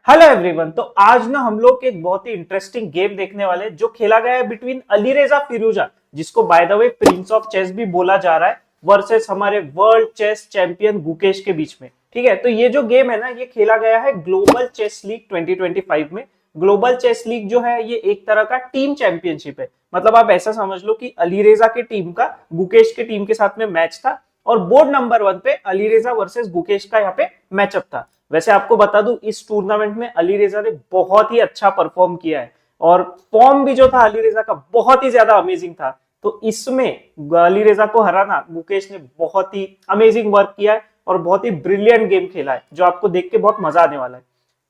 Hello everyone. तो आज ना हम लोग एक बहुत ही इंटरेस्टिंग गेम देखने वाले हैं जो खेला गया है बिटवीन अलीरेजा फिरोजा, जिसको by the way prince of chess भी बोला जा रहा है, वर्सेस हमारे वर्ल्ड चेस चैंपियन गुकेश के बीच में। ठीक है, तो ये जो गेम है ना, ये खेला गया है ग्लोबल चेस लीग 2025 में। ग्लोबल चेस लीग जो है ये एक तरह का टीम चैंपियनशिप है। मतलब आप ऐसा समझ लो कि अलीरेजा के टीम का गुकेश के टीम के साथ में मैच था और बोर्ड नंबर 1 पे अलीरेजा वर्सेस गुकेश का यहाँ पे मैचअप था। वैसे आपको बता दूं, इस टूर्नामेंट में अलीरेजा ने बहुत ही अच्छा परफॉर्म किया है और फॉर्म भी जो था अलीरेजा का बहुत ही ज्यादा अमेजिंग था। तो इसमें अलीरेजा को हराना गुकेश ने बहुत ही अमेजिंग वर्क किया है और बहुत ही ब्रिलियंट गेम खेला है जो आपको देख के बहुत मजा आने वाला है।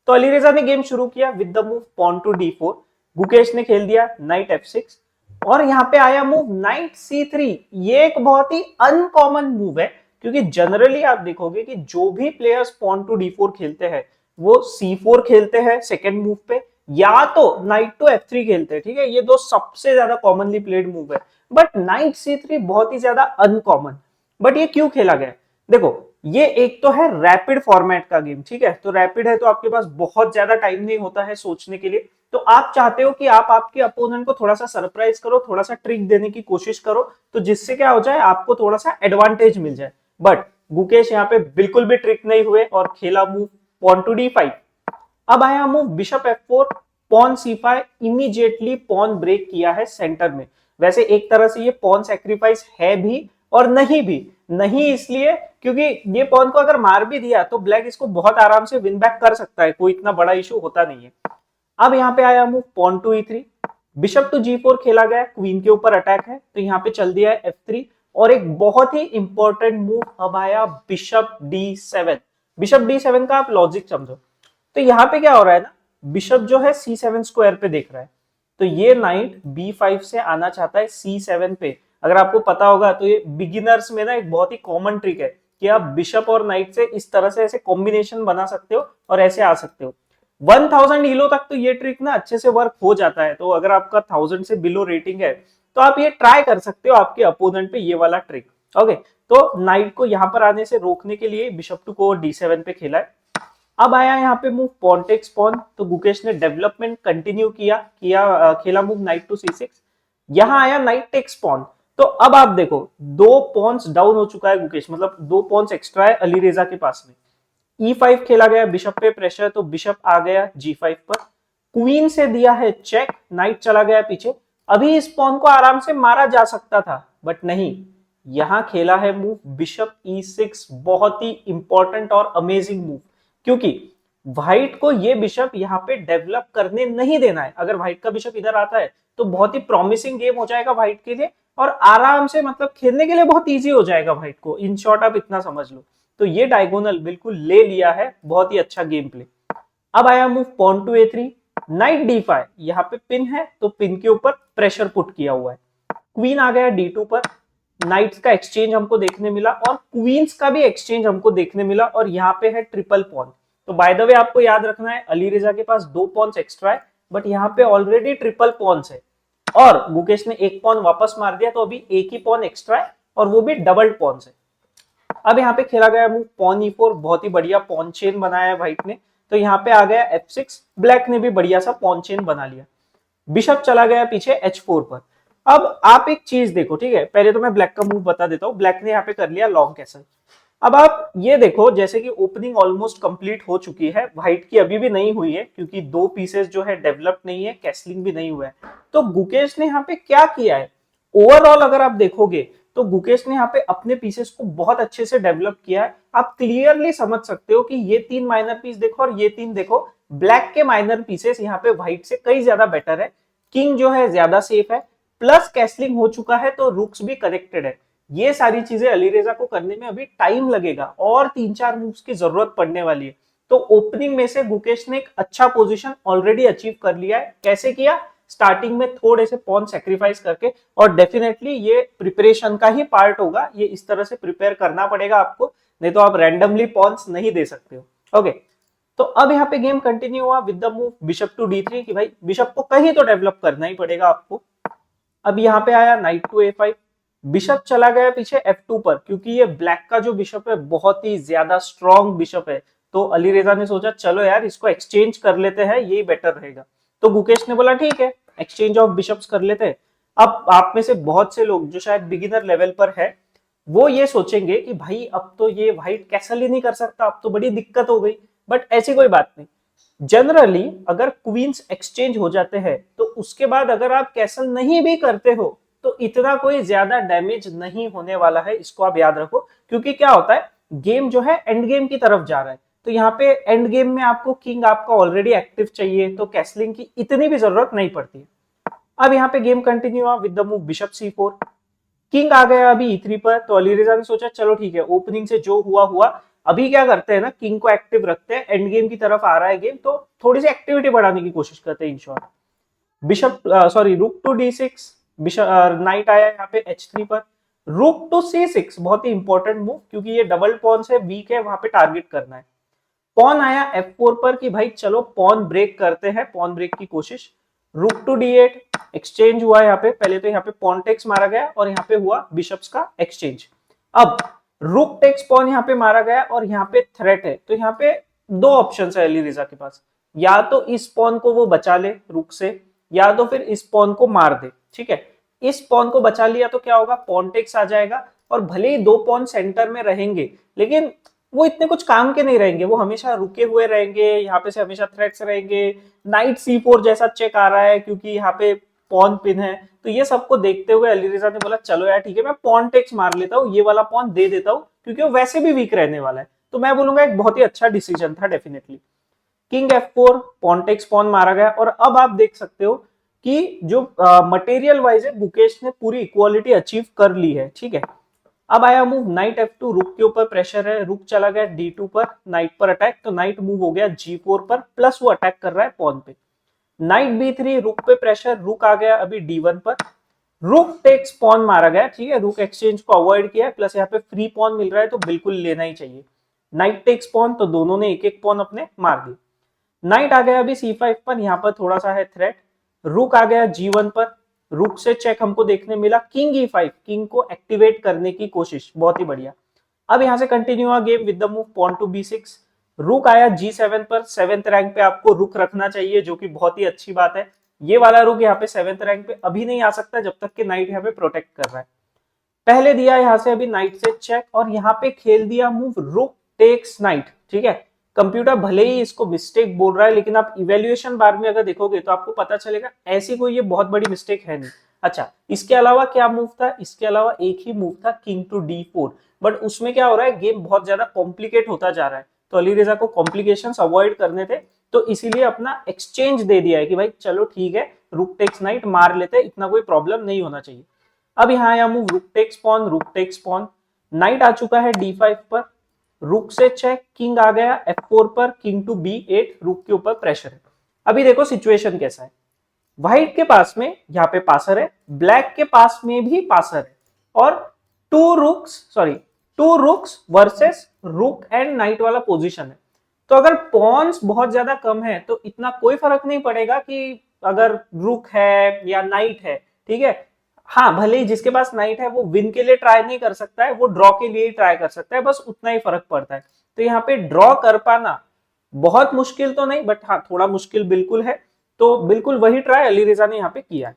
तो अलीरेजा ने गेम शुरू किया with the move pawn to D4। Gukesh ने खेल दिया नाइट F6 और यहाँ पे आया मूव नाइट C3। ये एक बहुत ही अनकॉमन मूव है क्योंकि जनरली आप देखोगे कि जो भी प्लेयर्स पॉन टू D4 खेलते हैं वो C4 खेलते हैं सेकेंड मूव पे, या तो नाइट टू F3 खेलते हैं। ठीक है, ये दो सबसे ज्यादा कॉमनली प्लेड मूव है, बट नाइट C3 बहुत ही ज्यादा अनकॉमन। बट ये क्यों खेला गया? देखो, ये एक तो है रैपिड फॉर्मेट का गेम। ठीक है, तो रैपिड है तो आपके पास बहुत ज्यादा टाइम नहीं होता है सोचने के लिए। तो आप चाहते हो कि आप आपके अपोनेंट को थोड़ा सा सरप्राइज करो, थोड़ा सा ट्रिक देने की कोशिश करो, तो जिससे क्या हो जाए, आपको थोड़ा सा एडवांटेज मिल जाए। बट गुकेश यहाँ पे बिल्कुल भी ट्रिक नहीं हुए और खेला मूव पॉन टू D5। अब आया move bishop F4, pawn C5। Immediately pawn break किया है सेंटर में। वैसे एक तरह से ये पॉन सेक्रीफाइस है भी और नहीं भी। नहीं इसलिए क्योंकि ये पॉन को अगर मार भी दिया तो ब्लैक इसको बहुत आराम से विन बैक कर सकता है, कोई इतना बड़ा इशू होता नहीं है। अब यहाँ पे आया move pawn to E3, bishop to G4 खेला गया, क्वीन के ऊपर अटैक है तो यहाँ पे चल दिया है F3 और एक बहुत ही इंपॉर्टेंट मूव अब आया बिशप D7। बिशप D7 का आप लॉजिक समझो। तो यहाँ पे क्या हो रहा है ना, बिशप जो है C7 स्क्वायर पे देख रहा है, तो ये नाइट B5 से आना चाहता है C7 पे। अगर आपको पता होगा तो ये बिगिनर्स में ना एक बहुत ही कॉमन ट्रिक है कि आप बिशप और नाइट से इस तरह से ऐसे कॉम्बिनेशन बना सकते हो और ऐसे आ सकते हो। 1000 ईलो तक तो ये ट्रिक ना अच्छे से वर्क हो जाता है। तो अगर आपका 1000 से बिलो रेटिंग है तो आप ये ट्राई कर सकते हो आपके अपोनेंट पे ये वाला ट्रिक। ओके, तो नाइट को यहां पर आने से रोकने के लिए बिशप टू को D7 पे खेला है। अब आया यहाँ पे मूव पॉन टेक्स पॉन, तो गुकेश ने डेवलपमेंट कंटिन्यू खेला मूव नाइट टू C6। यहाँ आया नाइट टेक्स पॉन। तो अब आप देखो, दो पॉन्स डाउन हो चुका है गुकेश, मतलब दो पॉन्स एक्स्ट्रा है अलीरेजा के पास में। E5 खेला गया, बिशप पे प्रेशर, तो बिशप आ गया G5 पर। क्वीन से दिया है चेक, नाइट चला गया पीछे। अभी इस पॉन को आराम से मारा जा सकता था बट नहीं, यहां खेला है मूव बिशप E6। बहुत ही इंपॉर्टेंट और अमेजिंग मूव, क्योंकि व्हाइट को ये बिशप यहाँ पे डेवलप करने नहीं देना है। अगर व्हाइट का बिशप इधर आता है तो बहुत ही प्रॉमिसिंग गेम हो जाएगा व्हाइट के लिए और आराम से मतलब खेलने के लिए बहुत इजी हो जाएगा व्हाइट को। इन शॉर्ट आप इतना समझ लो। तो ये डायगोनल बिल्कुल ले लिया है, बहुत ही अच्छा गेम प्ले। अब आया move pawn to A3, night D5। यहाँ पे पिन है तो पिन के ऊपर प्रेशर पुट किया हुआ है। क्वीन आ गया D2 पर, नाइट्स का एक्सचेंज हमको देखने मिला और क्वींस का भी एक्सचेंज हमको देखने मिला और यहाँ पे है ट्रिपल पॉन। तो बाय द वे आपको याद रखना है, अलीरेजा के पास दो पॉन्स एक्स्ट्रा है बट यहाँ पे ऑलरेडी ट्रिपल पॉन्स है और गुकेश ने एक पॉन वापस मार दिया तो अभी एक ही पॉन एक्स्ट्रा है और वो भी डबल पॉन्स है। अब यहाँ पे खेला गया मूव पॉन E4, बहुत ही बढ़िया पॉन चेन बनाया है व्हाइट ने। तो यहाँ पे आ गया F6, ब्लैक ने भी बढ़िया सा पॉन चेन बना लिया। बिशप चला गया पीछे H4 पर। अब आप एक चीज देखो, ठीक है, पहले तो मैं ब्लैक का मूव बता देता हूँ। ब्लैक ने यहाँ पे कर लिया लॉन्ग कैसल। अब आप ये देखो, जैसे कि ओपनिंग ऑलमोस्ट कंप्लीट हो चुकी है, व्हाइट की अभी भी नहीं हुई है क्योंकि दो पीसेस जो है डेवलप नहीं है, कैसलिंग भी नहीं हुआ है। तो गुकेश ने यहाँ पे क्या किया है, ओवरऑल अगर आप देखोगे तो गुकेश ने यहाँ पे अपने पीसेस को बहुत अच्छे से डेवलप किया है। आप क्लियरली समझ सकते हो कि ये तीन माइनर पीस देखो और ये तीन देखो, ब्लैक के माइनर पीसेस यहाँ पे व्हाइट से कई ज्यादा बेटर है। किंग जो है ज्यादा सेफ है, प्लस कैसलिंग हो चुका है तो रुक्स भी कनेक्टेड है। ये सारी चीजें अलीरेजा को करने में अभी टाइम लगेगा और 3-4 मूव्स की जरूरत पड़ने वाली है। तो ओपनिंग में से गुकेश ने एक अच्छा पोजीशन ऑलरेडी अचीव कर लिया है। कैसे किया? स्टार्टिंग में थोड़े से पॉन सेक्रीफाइस करके, और डेफिनेटली ये प्रिपरेशन का ही पार्ट होगा। ये इस तरह से प्रिपेयर करना पड़ेगा आपको, नहीं तो आप रैंडमली पॉन्स नहीं दे सकते हो। ओके, तो अब यहाँ पे गेम कंटिन्यू हुआ with the move bishop to D3 कि भाई बिशप को कहीं तो डेवलप करना ही पड़ेगा आपको। अब यहाँ पे आया नाइट टू A5, बिशप चला गया पीछे F2 पर, क्योंकि ये ब्लैक का जो बिशप है बहुत ही ज्यादा स्ट्रॉन्ग बिशप है। तो अली रेजा ने सोचा चलो यार इसको एक्सचेंज कर लेते हैं, यही बेटर रहेगा। तो गुकेश ने बोला ठीक है, एक्सचेंज ऑफ बिशप्स कर लेते हैं। अब आप में से बहुत से लोग जो शायद बिगिनर लेवल पर है, वो ये सोचेंगे कि भाई अब तो ये व्हाइट कैसल ही नहीं कर सकता, अब तो बड़ी दिक्कत हो गई। बट ऐसी कोई बात नहीं। जनरली अगर क्वींस एक्सचेंज हो जाते हैं तो उसके बाद अगर आप कैसल नहीं भी करते हो तो इतना कोई ज्यादा डैमेज नहीं होने वाला है, इसको आप याद रखो। क्योंकि क्या होता है, गेम जो है एंड गेम की तरफ जा रहा है, तो यहाँ पे एंड गेम में आपको किंग आपका ऑलरेडी एक्टिव चाहिए, तो कैसलिंग की इतनी भी जरूरत नहीं पड़ती है। अब यहाँ पे गेम कंटिन्यू हुआ with the move bishop C4। King आ गया अभी E3 पर, तो अली रेजा ने सोचा चलो ठीक है, ओपनिंग से जो हुआ हुआ, अभी क्या करते हैं ना, किंग को एक्टिव रखते हैं, एंड गेम की तरफ आ रहा है गेम, तो थोड़ी सी एक्टिविटी बढ़ाने की कोशिश करते हैं in short. Bishop sorry rook to D6, bishop knight आया यहाँ पे H3 पर, रुक टू C6 बहुत ही इंपॉर्टेंट मूव, क्योंकि ये डबल पॉन से वीक है, वहां पे टारगेट करना है। पॉन आया F4 पर कि भाई चलो पॉन ब्रेक करते हैं, पॉन ब्रेक की कोशिश। रुक टू D8 एक्सचेंज हुआ यहाँ पे, पहले तो यहाँ पे पॉन टेक्स मारा गया और यहाँ पे हुआ बिशप्स का एक्सचेंज। अब रुक टेक्स पॉन यहाँ पे मारा गया और यहाँ पे थ्रेट है, तो यहाँ पे दो ऑप्शन है अली रेजा के पास, या तो इस पॉन को वो बचा ले रुक से, या तो फिर इस पॉन को मार दे। ठीक है, इस पॉन को बचा लिया तो क्या होगा, पॉन टेक्स आ जाएगा, और भले ही दो पॉन सेंटर में रहेंगे लेकिन वो इतने कुछ काम के नहीं रहेंगे, वो हमेशा रुके हुए रहेंगे, यहाँ पे से हमेशा थ्रेट्स रहेंगे। नाइट C4 जैसा चेक आ रहा है क्योंकि यहाँ पे पॉन पिन है, तो ये सबको देखते हुए अली रेजा ने बोला चलो यार ठीक है, मैं पॉन टेक्स मार लेता हूँ, ये वाला पॉन दे देता हूँ, क्योंकि वो वैसे भी वीक रहने वाला है। तो मैं बोलूंगा एक बहुत ही अच्छा डिसीजन था definitely. King F4 pawn takes pawn मारा गया, और अब आप देख सकते हो कि जो मटेरियल वाइज है गुकेश ने पूरी इक्वालिटी अचीव कर ली है। ठीक है, अब आया मूव नाइट F2, रुक के ऊपर प्रेशर है, रुक चला गया D2 पर, नाइट पर अटैक, तो नाइट मूव हो गया G4 पर, प्लस वो अटैक कर रहा है पॉन पे। नाइट B3, रुक पे प्रेशर, रुक आ गया अभी D1 पर, रुक टेक्स पॉन मारा गया। ठीक है, रुक एक्सचेंज को अवॉइड किया, प्लस यहाँ पे फ्री पॉन मिल रहा है तो बिल्कुल लेना ही चाहिए। नाइट टेक्स पॉन, तो दोनों ने एक एक पॉन अपने मार दिए। नाइट आ गया अभी C5 पर, यहाँ पर थोड़ा सा है थ्रेट। रुक आ गया G1 पर, रुक से चेक हमको देखने मिला। किंग E5, किंग को एक्टिवेट करने की कोशिश, बहुत ही बढ़िया। अब यहां से कंटिन्यू हुआ game with the move pawn to B6। Rook आया G7 पर, 7th रैंक पे आपको रुक रखना चाहिए, जो कि बहुत ही अच्छी बात है। ये वाला रुक यहाँ पे 7th रैंक पे अभी नहीं आ सकता जब तक कि नाइट यहाँ पे प्रोटेक्ट कर रहा है। पहले दिया यहाँ से अभी नाइट से चेक, और यहाँ पे खेल दिया मूव रुक टेक्स नाइट। ठीक है, कंप्यूटर भले ही इसको मिस्टेक बोल रहा है, लेकिन आप इवेल्युएशन बार में अगर देखोगे तो आपको पता चलेगा ऐसी कोई ये बहुत बड़ी मिस्टेक है नहीं। अच्छा, इसके अलावा क्या मूव था, इसके अलावा एक ही मूव था किंग टू D4, बट उसमें क्या हो रहा है, गेम बहुत ज्यादा कॉम्प्लिकेट होता जा रहा है, तो अली रेजा को कॉम्प्लिकेशंस अवॉइड करने थे, तो इसीलिए अपना एक्सचेंज दे दिया है कि भाई चलो ठीक है, रुक टेक्स नाइट मार लेते हैं, इतना कोई प्रॉब्लम नहीं होना चाहिए। अब यहाँ आया move rook takes pawn, rook takes pawn, knight आ चुका है D5 पर, रुक से चेक, किंग आ गया F4 पर, किंग टू B8, रुक के ऊपर प्रेशर है। अभी देखो सिचुएशन कैसा है, व्हाइट के पास में यहाँ पे पासर है, ब्लैक के पास में भी पासर है, और टू रुक्स वर्सेस रुक एंड नाइट वाला पोजीशन है। तो अगर पॉन्स बहुत ज्यादा कम है तो इतना कोई फर्क नहीं पड़ेगा कि अगर रुक है या नाइट है। ठीक है, हाँ भले ही जिसके पास नाइट है वो विन के लिए ट्राई नहीं कर सकता है, वो ड्रॉ के लिए ही ट्राई कर सकता है, बस उतना ही फर्क पड़ता है। तो यहाँ पे ड्रॉ कर पाना बहुत मुश्किल तो नहीं, बट हाँ थोड़ा मुश्किल बिल्कुल है, तो बिल्कुल वही ट्राई अली रेजा ने यहाँ पे किया है।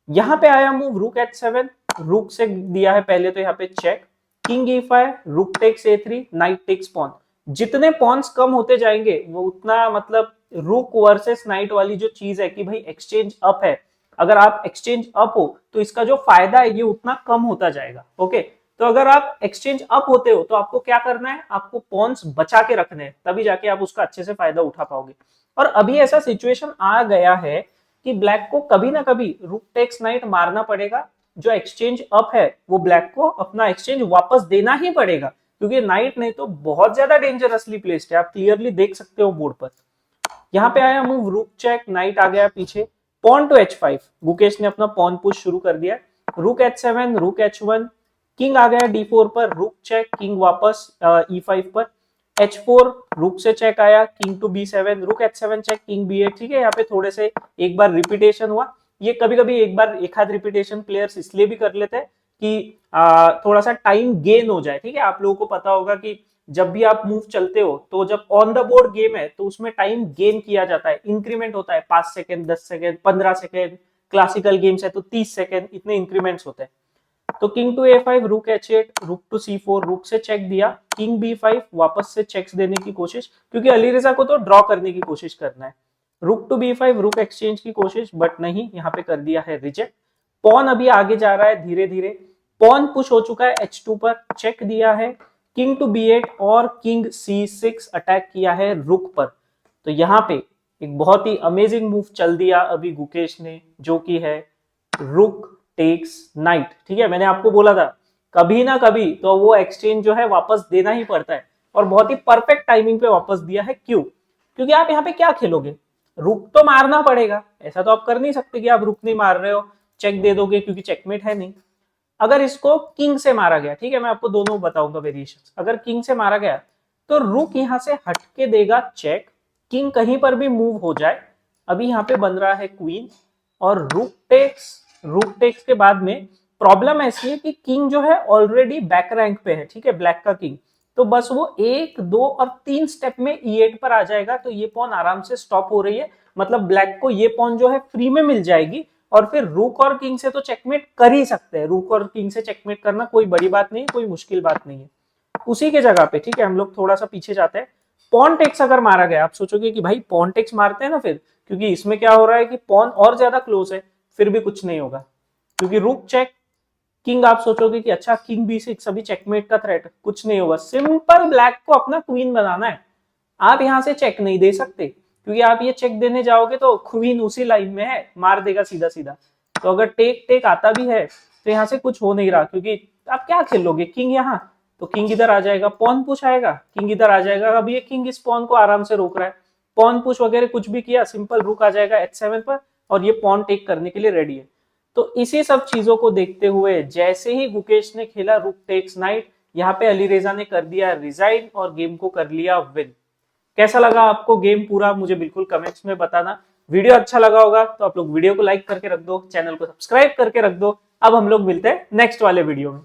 यहाँ पे आया मूव रुक H7, रुक से दिया है पहले तो यहाँ पे check, king E5, rook takes A3, knight takes pawn. जितने पॉन्स कम होते जाएंगे वो उतना मतलब रुक वर्सेस नाइट वाली जो चीज है कि भाई एक्सचेंज अप है, अगर आप एक्सचेंज अप हो तो इसका जो फायदा है ये उतना कम होता जाएगा। ओके, तो अगर आप एक्सचेंज अप होते हो तो आपको क्या करना है, आपको पॉन्स बचा के रखने हैं, तभी जाके आप उसका अच्छे से फायदा उठा पाओगे। और अभी ऐसा सिचुएशन आ गया है कि ब्लैक को कभी ना कभी रुक टेक्स नाइट मारना पड़ेगा, जो एक्सचेंज अप है वो ब्लैक को अपना एक्सचेंज वापस देना ही पड़ेगा, क्योंकि नाइट नहीं तो बहुत ज्यादा डेंजरसली प्लेस्ड है, आप क्लियरली देख सकते हो बोर्ड पर। यहाँ पे आया मूव रुक चेक, नाइट आ गया पीछे, पॉन टू H5, गुकेश ने अपना पॉन पुश शुरू कर दिया, रुक H7, रुक H1, किंग आ गया D4 पर, रुक चेक, किंग वापस E5 पर, H4, रुक से चेक आया, किंग टू B7, रुक H7 चेक, किंग B8। ठीक है, यहाँ पे थोड़े से एक बार रिपीटेशन हुआ, ये कभी कभी एक बार एक हाथ रिपीटेशन प्लेयर्स इसलिए भी कर लेते हैं कि थोड़ा सा टाइम गेन हो जाए। ठीक है, आप लोगों को पता होगा कि जब भी आप मूव चलते हो तो जब ऑन द बोर्ड गेम है तो उसमें टाइम गेन किया जाता है, इंक्रीमेंट होता है, 5 second, 10 second, 15 second, classical games है तो 30 सेकंड, इतने इंक्रीमेंट्स होते हैं। तो किंग टू A5, रुक H8, रुक टू C4, रुक से चेक दिया, किंग B5, वापस से चेक्स देने की कोशिश, क्योंकि अलीरेजा को तो ड्रॉ करने की कोशिश करना है। रुक टू B5, रुक एक्सचेंज की कोशिश, बट नहीं, यहाँ पे कर दिया है रिजेक्ट। पॉन अभी आगे जा रहा है धीरे धीरे, पॉन पुश हो चुका है H2 पर, चेक दिया है, किंग टू B8 और किंग C6 अटैक किया है रुक पर। तो यहाँ पे एक बहुत ही अमेजिंग मूव चल दिया अभी गुकेश ने, जो कि है रुक टेक्स नाइट। ठीक है, मैंने आपको बोला था कभी ना कभी तो वो एक्सचेंज जो है वापस देना ही पड़ता है, और बहुत ही परफेक्ट टाइमिंग पे वापस दिया है। क्यों? क्योंकि आप यहाँ पे क्या खेलोगे, रुक तो मारना पड़ेगा, ऐसा तो आप कर नहीं सकते कि आप रुक नहीं मार रहे हो चेक दे दोगे, क्योंकि चेकमेट है नहीं। अगर इसको किंग से मारा गया, ठीक है, मैं आपको दोनों बताऊंगा वेरिएशंस, अगर किंग से मारा गया तो रुक यहां से हटके देगा चेक, किंग कहीं पर भी मूव हो जाए, अभी यहाँ पे बन रहा है क्वीन, और रुक टेक्स के बाद में प्रॉब्लम ऐसी है कि किंग जो है ऑलरेडी बैक रैंक पे है, ठीक है, ब्लैक का किंग, तो बस वो 1, 2 और 3 स्टेप में E8 पर आ जाएगा, तो ये पॉन आराम से स्टॉप हो रही है, मतलब ब्लैक को ये पॉन जो है फ्री में मिल जाएगी, और फिर रूक और किंग से तो चेकमेट कर ही सकते हैं, रूक और किंग से चेकमेट करना कोई बड़ी बात नहीं, कोई मुश्किल बात नहीं है। उसी के जगह पे, ठीक है, हम लोग थोड़ा सा पीछे जाते हैं, पॉन टेक्स अगर मारा गया, आप सोचोगे कि भाई पॉन टेक्स मारते हैं ना फिर, क्योंकि इसमें क्या हो रहा है कि पॉन और ज्यादा क्लोज है, फिर भी कुछ नहीं होगा, क्योंकि रुक चेक किंग, आप सोचोगे कि अच्छा किंग B6 अभी चेकमेट का थ्रेट, कुछ नहीं होगा, सिंपल ब्लैक को अपना क्वीन बनाना है, आप यहां से चेक नहीं दे सकते, क्योंकि आप ये चेक देने जाओगे तो क्वीन उसी लाइन में है, मार देगा सीधा सीधा। तो अगर टेक टेक आता भी है तो यहाँ से कुछ हो नहीं रहा, क्योंकि आप क्या खेलोगे, किंग यहाँ, तो किंग इधर आ जाएगा, पॉन पुश आएगा, किंग इधर आ जाएगा, अब ये किंग इस पॉन को आराम से रोक रहा है, पॉन पुश वगैरह कुछ भी किया, सिंपल रुक आ जाएगा H7 पर, और ये पॉन टेक करने के लिए रेडी है। तो इसी सब चीजों को देखते हुए जैसे ही गुकेश ने खेला रुक टेक्स नाइट, यहाँ पे अलीरेजा ने कर दिया रिजाइन और गेम को कर लिया विन। कैसा लगा आपको गेम पूरा, मुझे बिल्कुल कमेंट्स में बताना। वीडियो अच्छा लगा होगा तो आप लोग वीडियो को लाइक करके रख दो, चैनल को सब्सक्राइब करके रख दो। अब हम लोग मिलते हैं नेक्स्ट वाले वीडियो में।